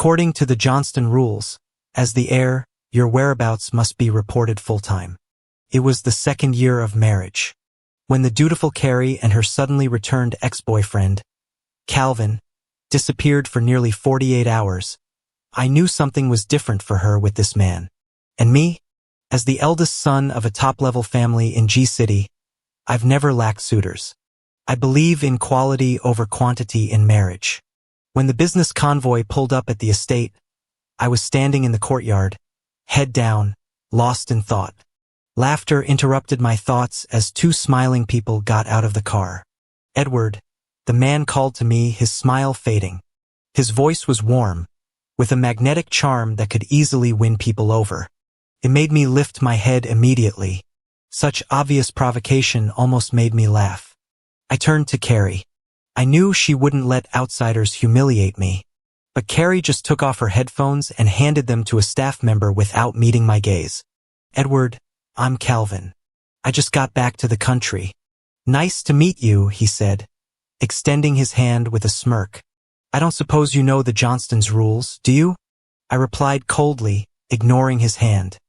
According to the Johnston rules, as the heir, your whereabouts must be reported full-time. It was the second year of marriage. When the dutiful Carrie and her suddenly returned ex-boyfriend, Calvin, disappeared for nearly 48 hours, I knew something was different for her with this man. And me, as the eldest son of a top-level family in G-City, I've never lacked suitors. I believe in quality over quantity in marriage. When the business convoy pulled up at the estate, I was standing in the courtyard, head down, lost in thought. Laughter interrupted my thoughts as two smiling people got out of the car. Edward, the man called to me, his smile fading. His voice was warm, with a magnetic charm that could easily win people over. It made me lift my head immediately. Such obvious provocation almost made me laugh. I turned to Carrie. I knew she wouldn't let outsiders humiliate me. But Carrie just took off her headphones and handed them to a staff member without meeting my gaze. Edward, I'm Calvin. I just got back to the country. Nice to meet you, he said, extending his hand with a smirk. I don't suppose you know the Johnstons' rules, do you? I replied coldly, ignoring his hand.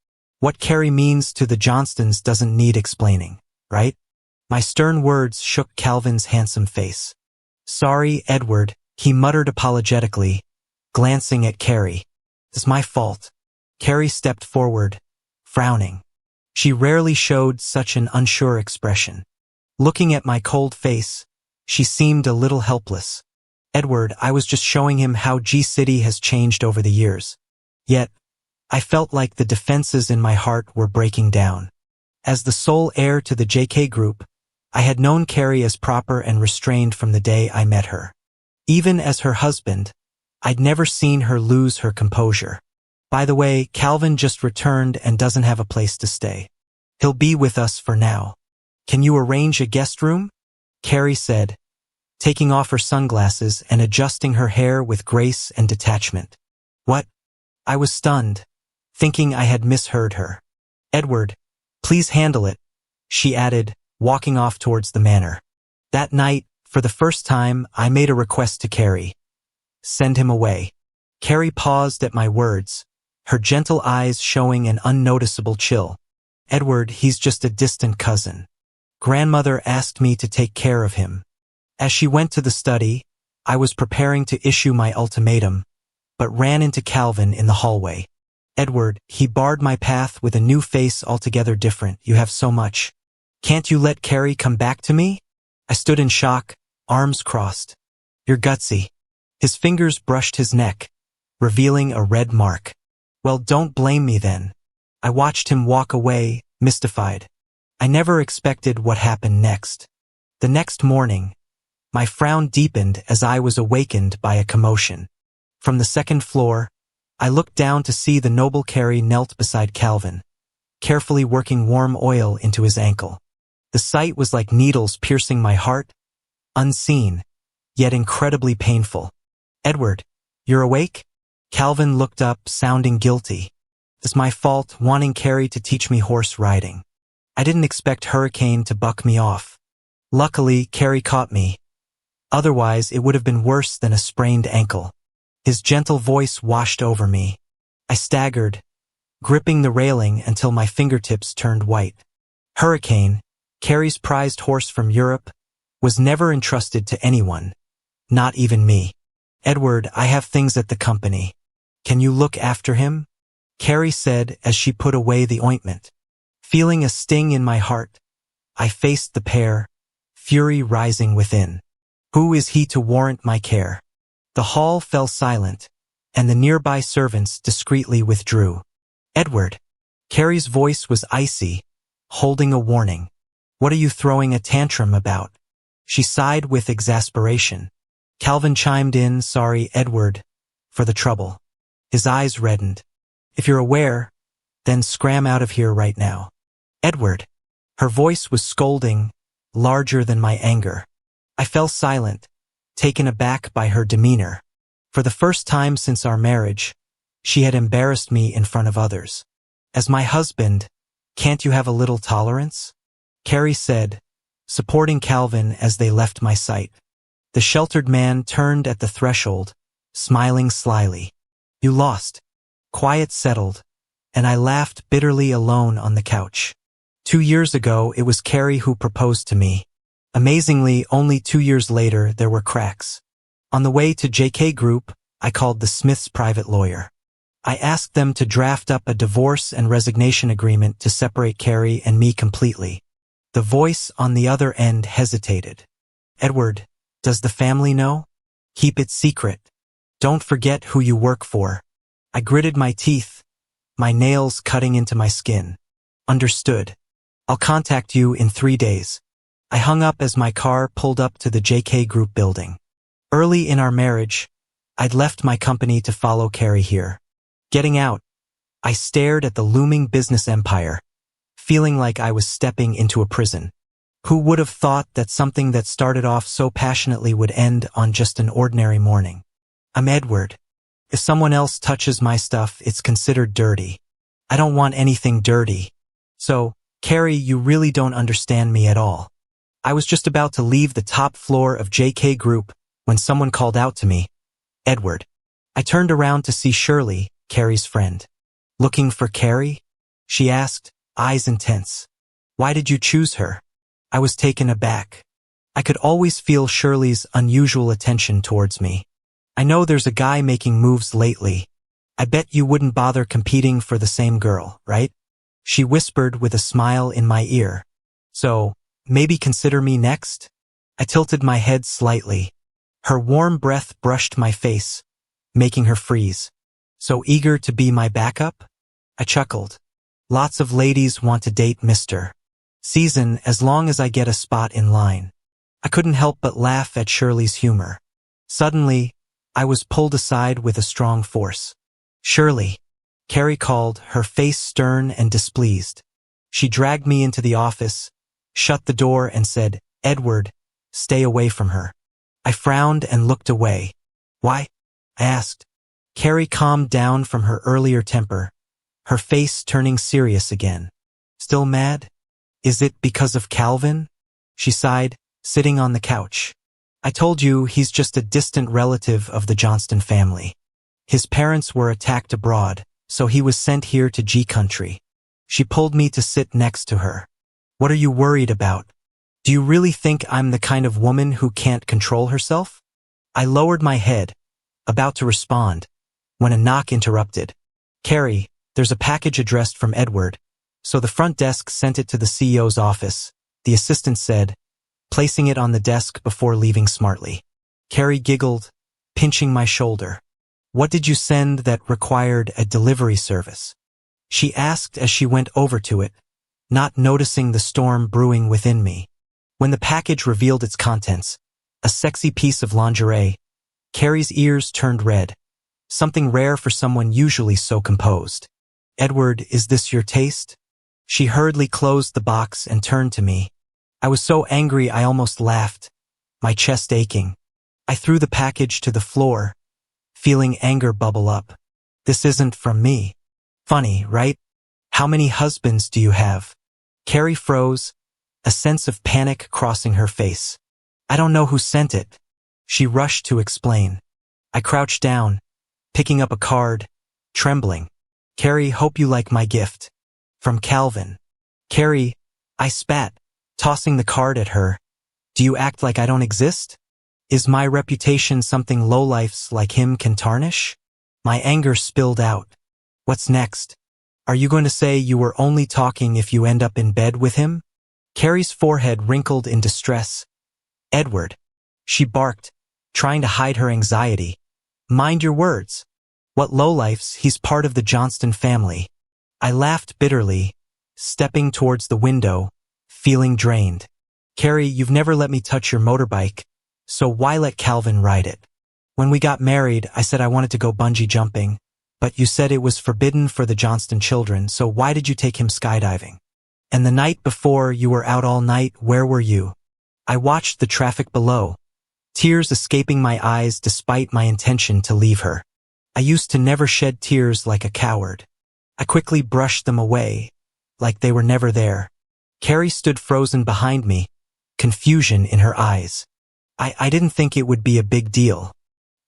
What Carrie means to the Johnstons doesn't need explaining, right? My stern words shook Calvin's handsome face. Sorry, Edward, he muttered apologetically, glancing at Carrie. It's my fault. Carrie stepped forward, frowning. She rarely showed such an unsure expression. Looking at my cold face, she seemed a little helpless. Edward, I was just showing him how G-City has changed over the years. Yet, I felt like the defenses in my heart were breaking down. As the sole heir to the JK Group, I had known Carrie as proper and restrained from the day I met her. Even as her husband, I'd never seen her lose her composure. By the way, Calvin just returned and doesn't have a place to stay. He'll be with us for now. Can you arrange a guest room? Carrie said, taking off her sunglasses and adjusting her hair with grace and detachment. What? I was stunned, thinking I had misheard her. Edward, please handle it, she added, walking off towards the manor. That night, for the first time, I made a request to Carrie. Send him away. Carrie paused at my words, her gentle eyes showing an unnoticeable chill. Edward, he's just a distant cousin. Grandmother asked me to take care of him. As she went to the study, I was preparing to issue my ultimatum, but ran into Calvin in the hallway. Edward, he barred my path with a new face altogether different. You have so much. Can't you let Carrie come back to me? I stood in shock, arms crossed. You're gutsy. His fingers brushed his neck, revealing a red mark. Well, don't blame me then. I watched him walk away, mystified. I never expected what happened next. The next morning, my frown deepened as I was awakened by a commotion. From the second floor, I looked down to see the noble Carrie knelt beside Calvin, carefully working warm oil into his ankle. The sight was like needles piercing my heart, unseen, yet incredibly painful. Edward, you're awake? Calvin looked up, sounding guilty. It's my fault, wanting Carrie to teach me horse riding. I didn't expect Hurricane to buck me off. Luckily, Carrie caught me. Otherwise, it would have been worse than a sprained ankle. His gentle voice washed over me. I staggered, gripping the railing until my fingertips turned white. Hurricane, Carrie's prized horse from Europe, was never entrusted to anyone, not even me. Edward, I have things at the company. Can you look after him? Carrie said as she put away the ointment. Feeling a sting in my heart, I faced the pair, fury rising within. Who is he to warrant my care? The hall fell silent, and the nearby servants discreetly withdrew. Edward. Carrie's voice was icy, holding a warning. What are you throwing a tantrum about? She sighed with exasperation. Calvin chimed in, sorry, Edward, for the trouble. His eyes reddened. If you're aware, then scram out of here right now. Edward. Her voice was scolding, larger than my anger. I fell silent, taken aback by her demeanor. For the first time since our marriage, she had embarrassed me in front of others. As my husband, can't you have a little tolerance? Carrie said, supporting Calvin as they left my sight. The sheltered man turned at the threshold, smiling slyly. You lost. Quiet settled, and I laughed bitterly alone on the couch. 2 years ago, it was Carrie who proposed to me. Amazingly, only 2 years later, there were cracks. On the way to JK Group, I called the Smiths' private lawyer. I asked them to draft up a divorce and resignation agreement to separate Carrie and me completely. The voice on the other end hesitated. Edward, does the family know? Keep it secret. Don't forget who you work for. I gritted my teeth, my nails cutting into my skin. Understood. I'll contact you in 3 days. I hung up as my car pulled up to the JK Group building. Early in our marriage, I'd left my company to follow Carrie here. Getting out, I stared at the looming business empire, feeling like I was stepping into a prison. Who would have thought that something that started off so passionately would end on just an ordinary morning? I'm Edward. If someone else touches my stuff, it's considered dirty. I don't want anything dirty. So, Carrie, you really don't understand me at all. I was just about to leave the top floor of JK Group when someone called out to me, Edward. I turned around to see Shirley, Carrie's friend. Looking for Carrie? She asked, eyes intense. Why did you choose her? I was taken aback. I could always feel Shirley's unusual attention towards me. I know there's a guy making moves lately. I bet you wouldn't bother competing for the same girl, right? She whispered with a smile in my ear. So, maybe consider me next? I tilted my head slightly. Her warm breath brushed my face, making her freeze. So eager to be my backup? I chuckled. Lots of ladies want to date Mr. Season as long as I get a spot in line. I couldn't help but laugh at Shirley's humor. Suddenly, I was pulled aside with a strong force. Shirley, Carrie called, her face stern and displeased. She dragged me into the office, shut the door and said, Edward, stay away from her. I frowned and looked away. Why? I asked. Carrie calmed down from her earlier temper, her face turning serious again. Still mad? Is it because of Calvin? She sighed, sitting on the couch. I told you he's just a distant relative of the Johnston family. His parents were attacked abroad, so he was sent here to G Country. She pulled me to sit next to her. What are you worried about? Do you really think I'm the kind of woman who can't control herself? I lowered my head, about to respond, when a knock interrupted. Carrie, there's a package addressed from Edward. So the front desk sent it to the CEO's office, the assistant said, placing it on the desk before leaving smartly. Carrie giggled, pinching my shoulder. What did you send that required a delivery service? She asked as she went over to it, not noticing the storm brewing within me. When the package revealed its contents, a sexy piece of lingerie, Carrie's ears turned red, something rare for someone usually so composed. Edward, is this your taste? She hurriedly closed the box and turned to me. I was so angry I almost laughed, my chest aching. I threw the package to the floor, feeling anger bubble up. This isn't from me. Funny, right? How many husbands do you have? Carrie froze, a sense of panic crossing her face. I don't know who sent it. She rushed to explain. I crouched down, picking up a card, trembling. Carrie, hope you like my gift. From Calvin. Carrie, I spat, tossing the card at her. Do you act like I don't exist? Is my reputation something lowlifes like him can tarnish? My anger spilled out. What's next? Are you going to say you were only talking if you end up in bed with him? Carrie's forehead wrinkled in distress. Edward. She barked, trying to hide her anxiety. Mind your words. What lowlifes, he's part of the Johnston family. I laughed bitterly, stepping towards the window, feeling drained. Carrie, you've never let me touch your motorbike, so why let Calvin ride it? When we got married, I said I wanted to go bungee jumping, but you said it was forbidden for the Johnston children, so why did you take him skydiving? And the night before you were out all night, where were you? I watched the traffic below, tears escaping my eyes despite my intention to leave her. I used to never shed tears like a coward. I quickly brushed them away, like they were never there. Carrie stood frozen behind me, confusion in her eyes. I didn't think it would be a big deal.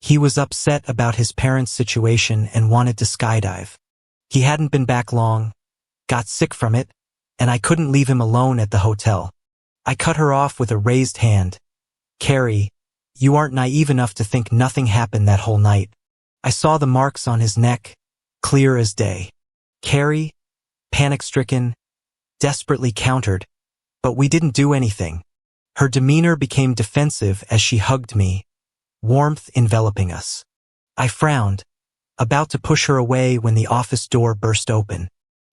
He was upset about his parents' situation and wanted to skydive. He hadn't been back long, got sick from it, and I couldn't leave him alone at the hotel. I cut her off with a raised hand. Carrie, you aren't naive enough to think nothing happened that whole night. I saw the marks on his neck, clear as day. Carrie, panic-stricken, desperately countered, but we didn't do anything. Her demeanor became defensive as she hugged me, warmth enveloping us. I frowned, about to push her away when the office door burst open.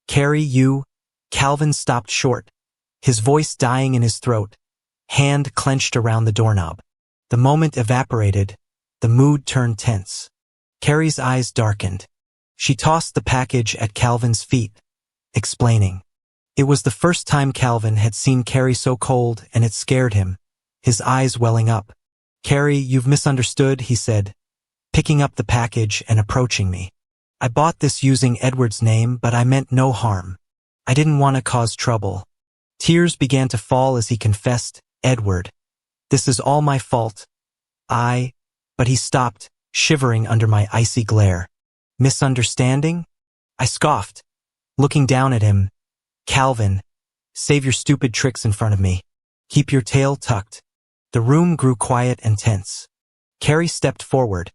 Carrie, Calvin stopped short, his voice dying in his throat, hand clenched around the doorknob. The moment evaporated, the mood turned tense. Carrie's eyes darkened. She tossed the package at Calvin's feet, explaining. It was the first time Calvin had seen Carrie so cold, and it scared him, his eyes welling up. Carrie, you've misunderstood, he said, picking up the package and approaching me. I bought this using Edward's name, but I meant no harm. I didn't want to cause trouble. Tears began to fall as he confessed, Edward, this is all my fault. But he stopped, shivering under my icy glare. Misunderstanding? I scoffed, looking down at him. Calvin, save your stupid tricks in front of me. Keep your tail tucked. The room grew quiet and tense. Carrie stepped forward,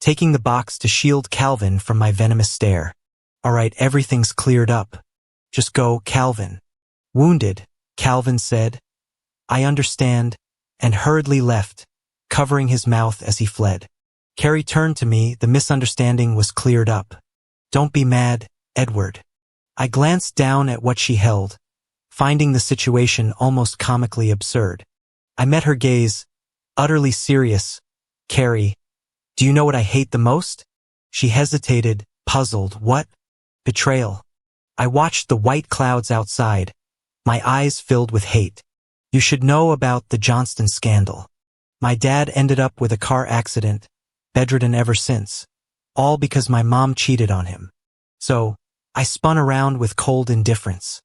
taking the box to shield Calvin from my venomous stare. All right, everything's cleared up. Just go, Calvin. Wounded, Calvin said. I understand, and hurriedly left, covering his mouth as he fled. Carrie turned to me, the misunderstanding was cleared up. Don't be mad, Edward. I glanced down at what she held, finding the situation almost comically absurd. I met her gaze, utterly serious. Carrie, do you know what I hate the most? She hesitated, puzzled. What? Betrayal. I watched the white clouds outside, my eyes filled with hate. You should know about the Johnston scandal. My dad ended up with a car accident, bedridden ever since, all because my mom cheated on him. So, I spun around with cold indifference.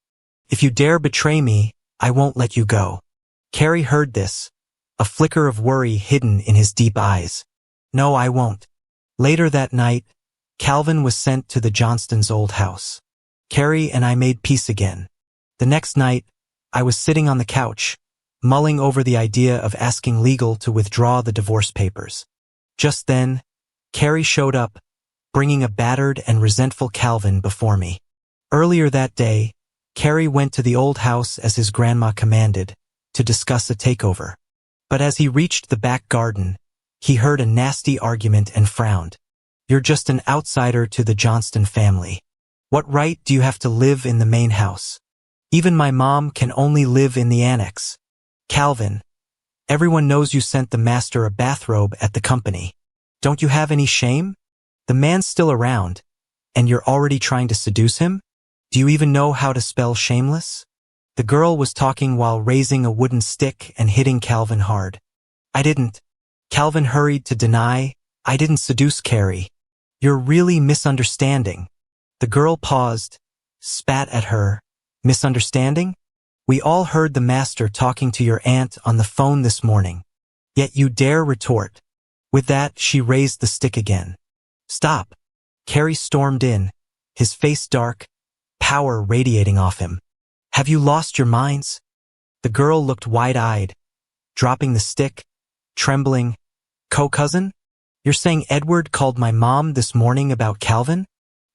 If you dare betray me, I won't let you go. Carrie heard this, a flicker of worry hidden in his deep eyes. No, I won't. Later that night, Calvin was sent to the Johnstons' old house. Carrie and I made peace again. The next night, I was sitting on the couch, mulling over the idea of asking legal to withdraw the divorce papers. Just then, Carrie showed up, bringing a battered and resentful Calvin before me. Earlier that day, Carrie went to the old house as his grandma commanded, to discuss a takeover. But as he reached the back garden, he heard a nasty argument and frowned. You're just an outsider to the Johnston family. What right do you have to live in the main house? Even my mom can only live in the annex. Calvin, everyone knows you sent the master a bathrobe at the company. Don't you have any shame? The man's still around, and you're already trying to seduce him? Do you even know how to spell shameless? The girl was talking while raising a wooden stick and hitting Calvin hard. I didn't. Calvin hurried to deny, I didn't seduce Carrie. You're really misunderstanding. The girl paused, spat at her. Misunderstanding? We all heard the master talking to your aunt on the phone this morning. Yet you dare retort. With that, she raised the stick again. Stop. Carrie stormed in, his face dark, power radiating off him. Have you lost your minds? The girl looked wide-eyed, dropping the stick, trembling. Co-cousin? You're saying Edward called my mom this morning about Calvin?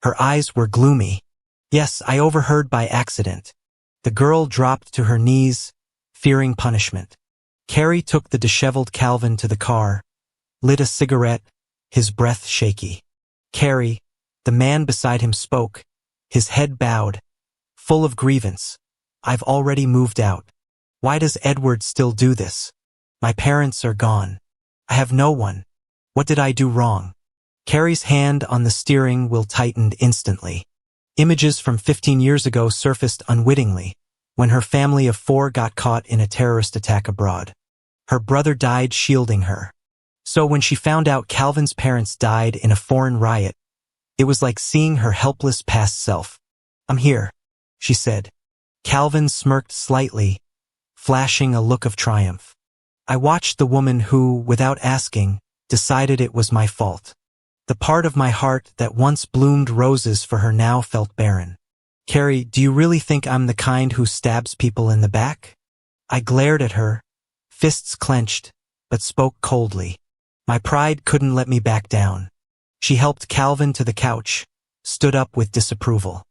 Her eyes were gloomy. Yes, I overheard by accident. The girl dropped to her knees, fearing punishment. Carrie took the disheveled Calvin to the car, lit a cigarette, his breath shaky. Carrie, the man beside him spoke, his head bowed, full of grievance. I've already moved out. Why does Edward still do this? My parents are gone. I have no one. What did I do wrong? Carrie's hand on the steering wheel tightened instantly. Images from 15 years ago surfaced unwittingly, when her family of 4 got caught in a terrorist attack abroad. Her brother died shielding her. So when she found out Calvin's parents died in a foreign riot, it was like seeing her helpless past self. I'm here, she said. Calvin smirked slightly, flashing a look of triumph. I watched the woman who, without asking, decided it was my fault. The part of my heart that once bloomed roses for her now felt barren. Carrie, do you really think I'm the kind who stabs people in the back? I glared at her, fists clenched, but spoke coldly. My pride couldn't let me back down. She helped Calvin to the couch, stood up with disapproval.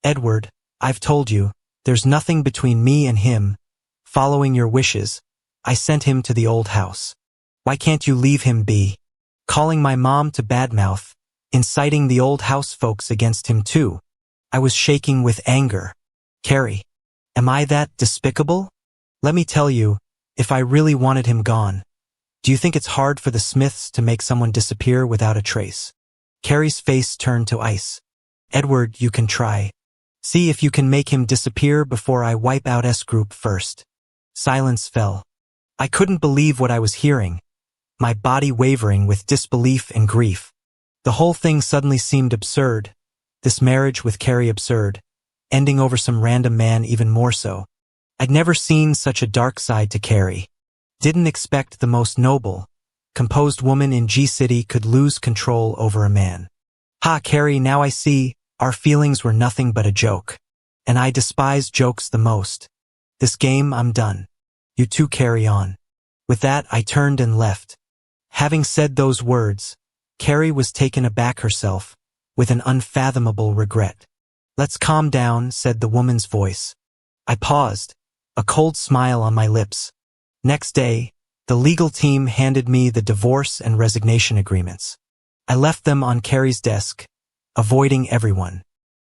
Edward, I've told you, there's nothing between me and him. Following your wishes, I sent him to the old house. Why can't you leave him be? Calling my mom to badmouth, inciting the old house folks against him too. I was shaking with anger. Carrie, am I that despicable? Let me tell you, if I really wanted him gone, do you think it's hard for the Smiths to make someone disappear without a trace? Carrie's face turned to ice. Edward, you can try. See if you can make him disappear before I wipe out S Group first. Silence fell. I couldn't believe what I was hearing, my body wavering with disbelief and grief. The whole thing suddenly seemed absurd. This marriage with Carrie absurd, ending over some random man even more so. I'd never seen such a dark side to Carrie. Didn't expect the most noble, composed woman in G-City could lose control over a man. Ha, Carrie, now I see, our feelings were nothing but a joke. And I despise jokes the most. This game, I'm done. You two carry on. With that, I turned and left. Having said those words, Carrie was taken aback herself, with an unfathomable regret. Let's calm down, said the woman's voice. I paused, a cold smile on my lips. Next day, the legal team handed me the divorce and resignation agreements. I left them on Carrie's desk, avoiding everyone.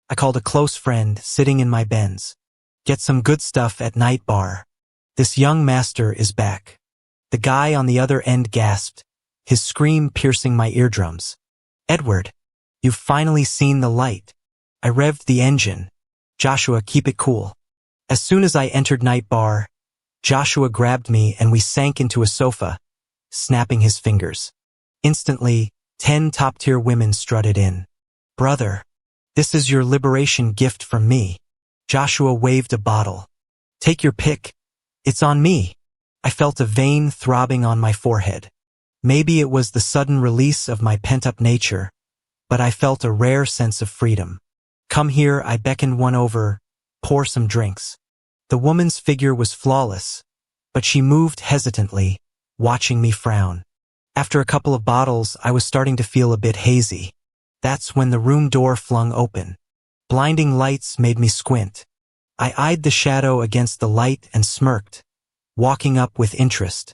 I called a close friend sitting in my Benz. Get some good stuff at night bar. This young master is back. The guy on the other end gasped, his scream piercing my eardrums. Edward, you've finally seen the light. I revved the engine. Joshua, keep it cool. As soon as I entered night bar, Joshua grabbed me and we sank into a sofa, snapping his fingers. Instantly, 10 top-tier women strutted in. Brother, this is your liberation gift from me. Joshua waved a bottle. Take your pick. It's on me. I felt a vein throbbing on my forehead. Maybe it was the sudden release of my pent-up nature, but I felt a rare sense of freedom. Come here, I beckoned one over. Pour some drinks. The woman's figure was flawless, but she moved hesitantly, watching me frown. After a couple of bottles, I was starting to feel a bit hazy. That's when the room door flung open. Blinding lights made me squint. I eyed the shadow against the light and smirked, walking up with interest.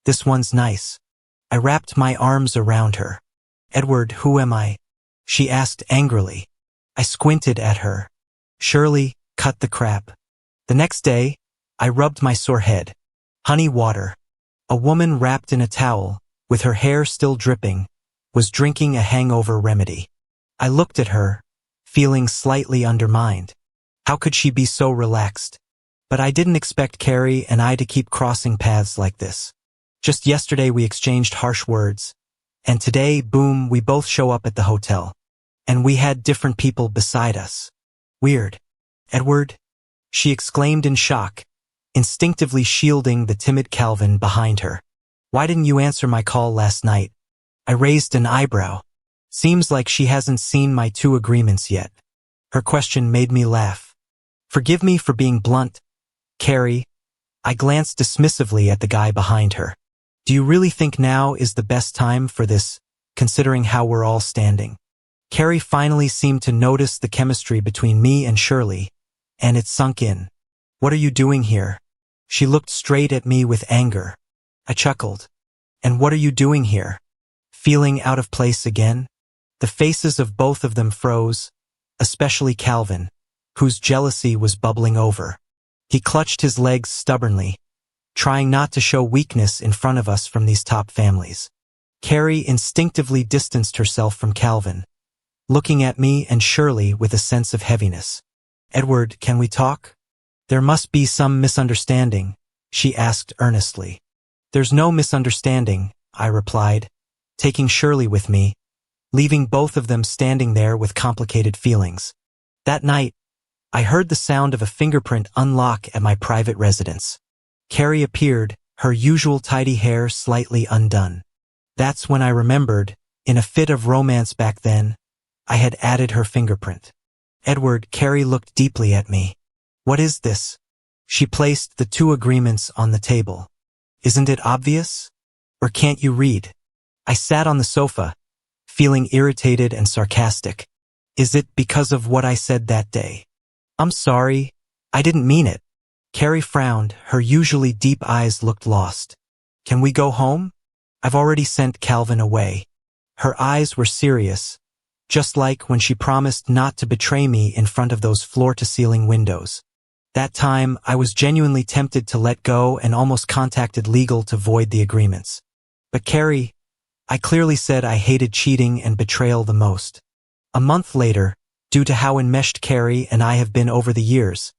This one's nice. I wrapped my arms around her. Edward, who am I? She asked angrily. I squinted at her. Shirley, cut the crap. The next day, I rubbed my sore head. Honey water. A woman wrapped in a towel, with her hair still dripping, was drinking a hangover remedy. I looked at her, feeling slightly undermined. How could she be so relaxed? But I didn't expect Carrie and I to keep crossing paths like this. Just yesterday we exchanged harsh words, and today, boom, we both show up at the hotel. And we had different people beside us. Weird. Edward? She exclaimed in shock, instinctively shielding the timid Calvin behind her. Why didn't you answer my call last night? I raised an eyebrow. Seems like she hasn't seen my 2 agreements yet. Her question made me laugh. Forgive me for being blunt, Carrie. I glanced dismissively at the guy behind her. Do you really think now is the best time for this, considering how we're all standing? Carrie finally seemed to notice the chemistry between me and Shirley, and it sunk in. What are you doing here? She looked straight at me with anger. I chuckled. And what are you doing here? Feeling out of place again? The faces of both of them froze, especially Calvin, whose jealousy was bubbling over. He clutched his legs stubbornly, trying not to show weakness in front of us from these top families. Carrie instinctively distanced herself from Calvin, looking at me and Shirley with a sense of heaviness. Edward, can we talk? There must be some misunderstanding, she asked earnestly. There's no misunderstanding, I replied, taking Shirley with me, leaving both of them standing there with complicated feelings. That night, I heard the sound of a fingerprint unlock at my private residence. Carrie appeared, her usual tidy hair slightly undone. That's when I remembered, in a fit of romance back then, I had added her fingerprint. Edward, Carrie looked deeply at me. What is this? She placed the two agreements on the table. Isn't it obvious? Or can't you read? I sat on the sofa, feeling irritated and sarcastic. Is it because of what I said that day? I'm sorry, I didn't mean it. Carrie frowned, her usually deep eyes looked lost. Can we go home? I've already sent Calvin away. Her eyes were serious, just like when she promised not to betray me in front of those floor-to-ceiling windows. That time, I was genuinely tempted to let go and almost contacted legal to void the agreements. But Carrie, I clearly said I hated cheating and betrayal the most. A month later, due to how enmeshed Carrie and I have been over the years,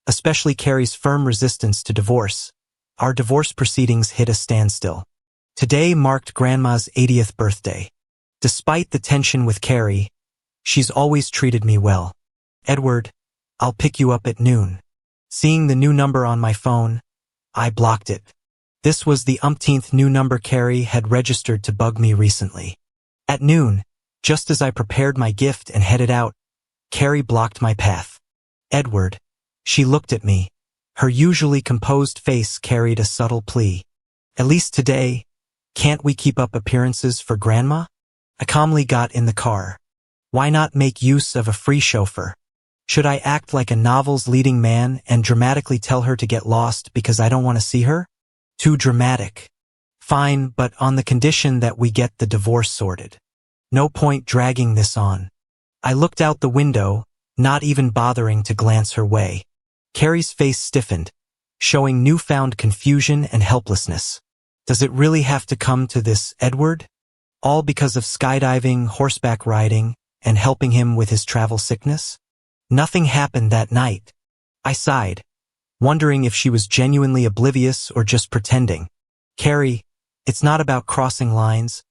especially Carrie's firm resistance to divorce, our divorce proceedings hit a standstill. Today marked Grandma's 80th birthday. Despite the tension with Carrie, she's always treated me well. Edward, I'll pick you up at noon. Seeing the new number on my phone, I blocked it. This was the umpteenth new number Carrie had registered to bug me recently. At noon, just as I prepared my gift and headed out, Carrie blocked my path. Edward, she looked at me. Her usually composed face carried a subtle plea. At least today, can't we keep up appearances for Grandma? I calmly got in the car. Why not make use of a free chauffeur? Should I act like a novel's leading man and dramatically tell her to get lost because I don't want to see her? Too dramatic. Fine, but on the condition that we get the divorce sorted. No point dragging this on. I looked out the window, not even bothering to glance her way. Carrie's face stiffened, showing newfound confusion and helplessness. Does it really have to come to this, Edward? All because of skydiving, horseback riding, and helping him with his travel sickness? Nothing happened that night. I sighed, wondering if she was genuinely oblivious or just pretending. Carrie, it's not about crossing lines,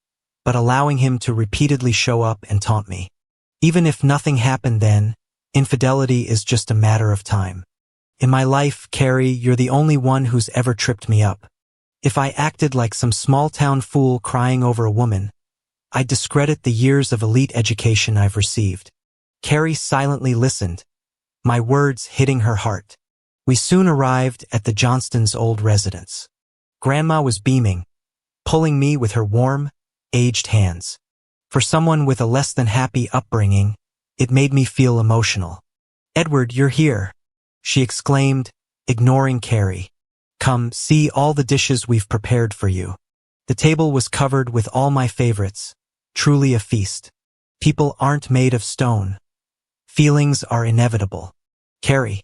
but allowing him to repeatedly show up and taunt me. Even if nothing happened then, infidelity is just a matter of time. In my life, Carrie, you're the only one who's ever tripped me up. If I acted like some small-town fool crying over a woman, I'd discredit the years of elite education I've received. Carrie silently listened, my words hitting her heart. We soon arrived at the Johnstons' old residence. Grandma was beaming, pulling me with her warm, aged hands. For someone with a less-than-happy upbringing, it made me feel emotional. Edward, you're here, she exclaimed, ignoring Carrie. Come, see all the dishes we've prepared for you. The table was covered with all my favorites, truly a feast. People aren't made of stone. Feelings are inevitable. Carrie.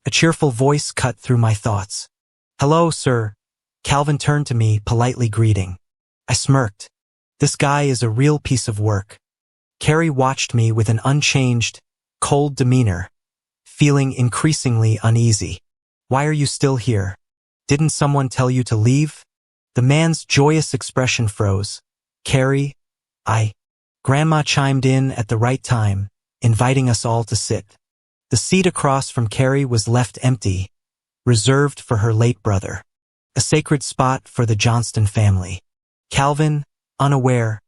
A cheerful voice cut through my thoughts. Hello, sir. Calvin turned to me, politely greeting. I smirked. This guy is a real piece of work. Carrie watched me with an unchanged, cold demeanor, feeling increasingly uneasy. Why are you still here? Didn't someone tell you to leave? The man's joyous expression froze. Carrie, Grandma chimed in at the right time, inviting us all to sit. The seat across from Carrie was left empty, reserved for her late brother. A sacred spot for the Johnston family. Calvin, unaware,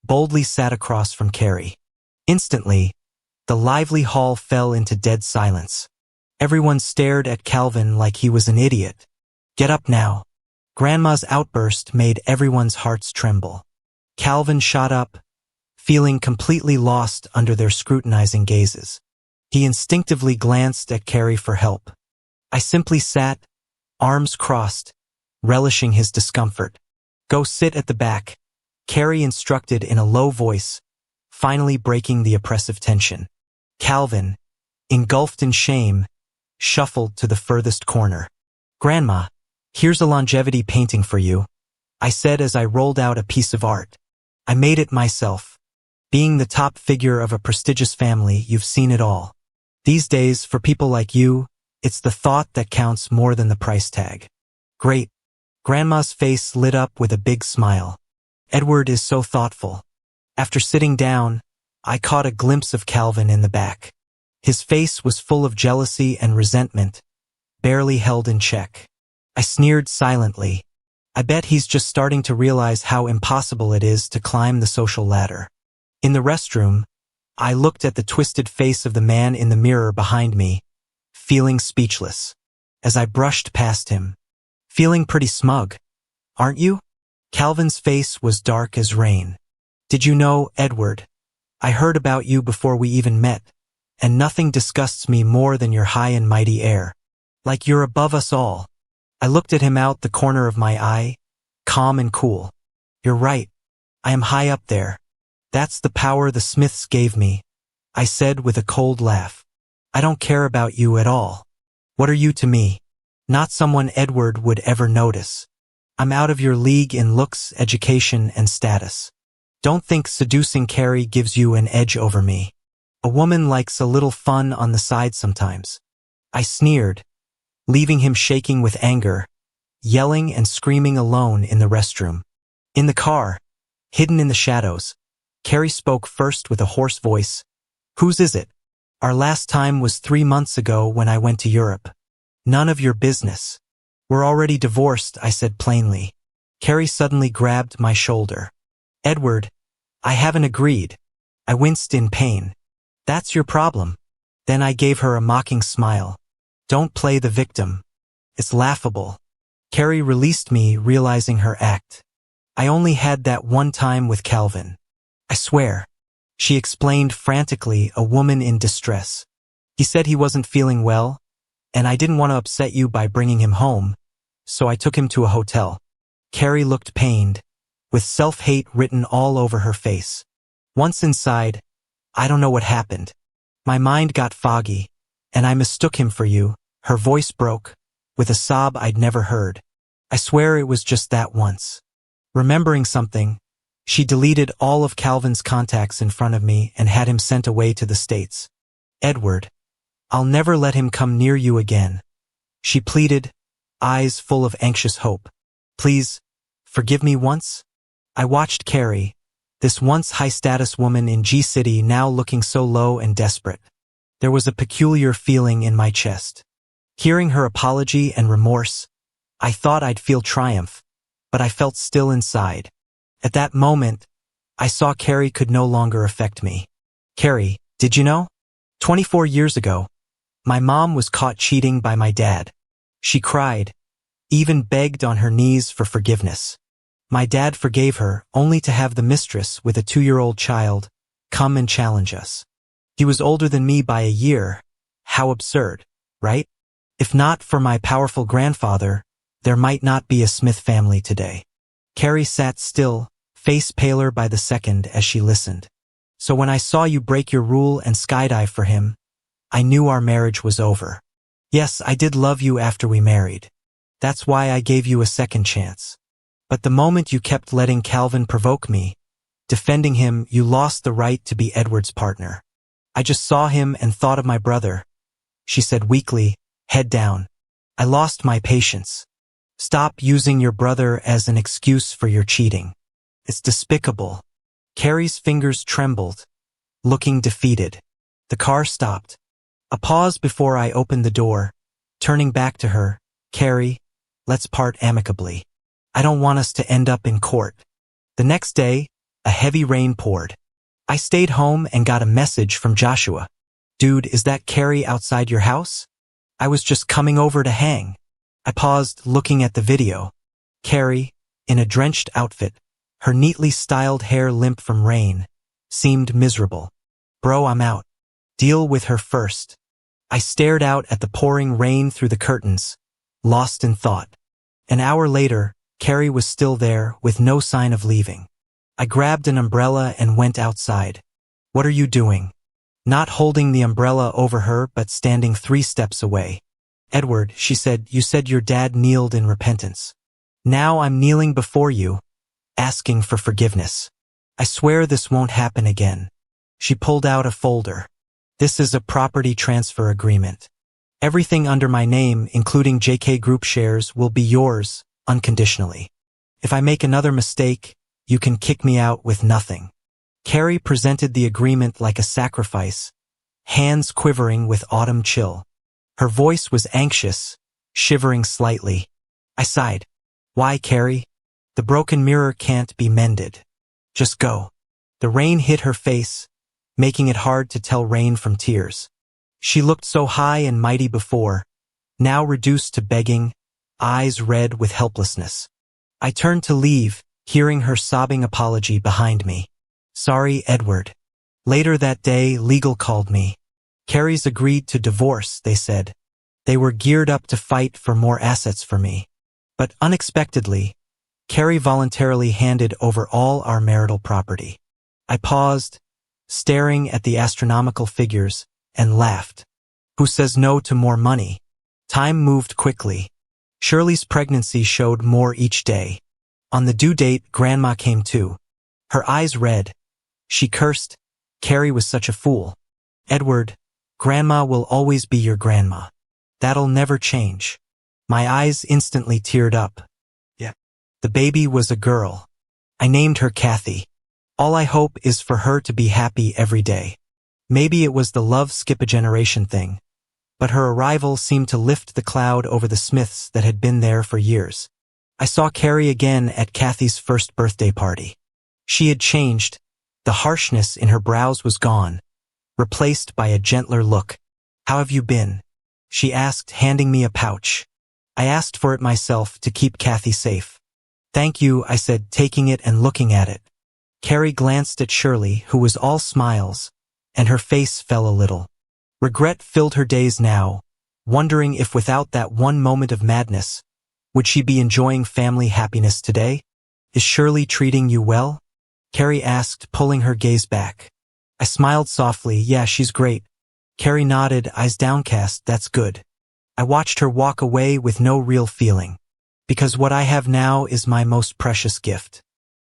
boldly sat across from Carrie. Instantly, the lively hall fell into dead silence. Everyone stared at Calvin like he was an idiot. Get up now. Grandma's outburst made everyone's hearts tremble. Calvin shot up, feeling completely lost under their scrutinizing gazes. He instinctively glanced at Carrie for help. I simply sat, arms crossed, relishing his discomfort. Go sit at the back, Carrie instructed in a low voice, finally breaking the oppressive tension. Calvin, engulfed in shame, shuffled to the furthest corner. Grandma, here's a longevity painting for you, I said as I rolled out a piece of art. I made it myself. Being the top figure of a prestigious family, you've seen it all. These days, for people like you, it's the thought that counts more than the price tag. Great. Grandma's face lit up with a big smile. Edward is so thoughtful. After sitting down, I caught a glimpse of Calvin in the back. His face was full of jealousy and resentment, barely held in check. I sneered silently. I bet he's just starting to realize how impossible it is to climb the social ladder. In the restroom, I looked at the twisted face of the man in the mirror behind me, feeling speechless. As I brushed past him, feeling pretty smug, aren't you? Calvin's face was dark as rain. Did you know, Edward? I heard about you before we even met, and nothing disgusts me more than your high and mighty air. Like you're above us all. I looked at him out the corner of my eye, calm and cool. You're right. I am high up there. That's the power the Smiths gave me, I said with a cold laugh. I don't care about you at all. What are you to me? Not someone Edward would ever notice. I'm out of your league in looks, education, and status. Don't think seducing Carrie gives you an edge over me. A woman likes a little fun on the side sometimes. I sneered, leaving him shaking with anger, yelling and screaming alone in the restroom. In the car, hidden in the shadows, Carrie spoke first with a hoarse voice. Whose is it? Our last time was 3 months ago when I went to Europe. None of your business. We're already divorced, I said plainly. Carrie suddenly grabbed my shoulder. Edward, I haven't agreed. I winced in pain. That's your problem. Then I gave her a mocking smile. Don't play the victim. It's laughable. Carrie released me, realizing her act. I only had that one time with Calvin. I swear. She explained frantically, a woman in distress. He said he wasn't feeling well, and I didn't want to upset you by bringing him home, so I took him to a hotel. Carrie looked pained, with self-hate written all over her face. Once inside, I don't know what happened. My mind got foggy, and I mistook him for you. Her voice broke, with a sob I'd never heard. I swear it was just that once. Remembering something, she deleted all of Calvin's contacts in front of me and had him sent away to the States. Edward, I'll never let him come near you again. She pleaded, eyes full of anxious hope. Please, forgive me once? I watched Carrie, this once high-status woman in G-City now looking so low and desperate. There was a peculiar feeling in my chest. Hearing her apology and remorse, I thought I'd feel triumph, but I felt still inside. At that moment, I saw Carrie could no longer affect me. Carrie, did you know? 24 years ago, my mom was caught cheating by my dad. She cried, even begged on her knees for forgiveness. My dad forgave her, only to have the mistress with a 2-year-old child come and challenge us. He was older than me by a year. How absurd, right? If not for my powerful grandfather, there might not be a Smith family today. Carrie sat still, face paler by the second as she listened. So when I saw you break your rule and skydive for him, I knew our marriage was over. Yes, I did love you after we married. That's why I gave you a second chance. But the moment you kept letting Calvin provoke me, defending him, you lost the right to be Edward's partner. I just saw him and thought of my brother. She said weakly, head down. I lost my patience. Stop using your brother as an excuse for your cheating. It's despicable. Carrie's fingers trembled, looking defeated. The car stopped. A pause before I opened the door, turning back to her. Carrie, let's part amicably. I don't want us to end up in court. The next day, a heavy rain poured. I stayed home and got a message from Joshua. Dude, is that Carrie outside your house? I was just coming over to hang. I paused, looking at the video. Carrie, in a drenched outfit, her neatly styled hair limp from rain, seemed miserable. Bro, I'm out. Deal with her first. I stared out at the pouring rain through the curtains, lost in thought. An hour later, Carrie was still there, with no sign of leaving. I grabbed an umbrella and went outside. What are you doing? Not holding the umbrella over her, but standing 3 steps away. Edward, she said, you said your dad kneeled in repentance. Now I'm kneeling before you, asking for forgiveness. I swear this won't happen again. She pulled out a folder. This is a property transfer agreement. Everything under my name, including JK Group shares, will be yours, unconditionally. If I make another mistake, you can kick me out with nothing. Carrie presented the agreement like a sacrifice, hands quivering with autumn chill. Her voice was anxious, shivering slightly. I sighed. Why, Carrie? The broken mirror can't be mended. Just go. The rain hit her face, making it hard to tell rain from tears. She looked so high and mighty before, now reduced to begging, eyes red with helplessness. I turned to leave, hearing her sobbing apology behind me. Sorry, Edward. Later that day, legal called me. Carrie's agreed to divorce, they said. They were geared up to fight for more assets for me. But unexpectedly, Carrie voluntarily handed over all our marital property. I paused, staring at the astronomical figures, and laughed. Who says no to more money? Time moved quickly. Shirley's pregnancy showed more each day. On the due date, Grandma came too. Her eyes red. She cursed. Carrie was such a fool. Edward, Grandma will always be your grandma. That'll never change. My eyes instantly teared up. Yeah. The baby was a girl. I named her Kathy. All I hope is for her to be happy every day. Maybe it was the love skip a generation thing, but her arrival seemed to lift the cloud over the Smiths that had been there for years. I saw Carrie again at Kathy's first birthday party. She had changed. The harshness in her brows was gone, replaced by a gentler look. How have you been? She asked, handing me a pouch. I asked for it myself to keep Kathy safe. Thank you, I said, taking it and looking at it. Carrie glanced at Shirley, who was all smiles, and her face fell a little. Regret filled her days now, wondering if without that one moment of madness, would she be enjoying family happiness today? Is Shirley treating you well? Carrie asked, pulling her gaze back. I smiled softly. Yeah, she's great. Carrie nodded, eyes downcast. That's good. I watched her walk away with no real feeling, because what I have now is my most precious gift.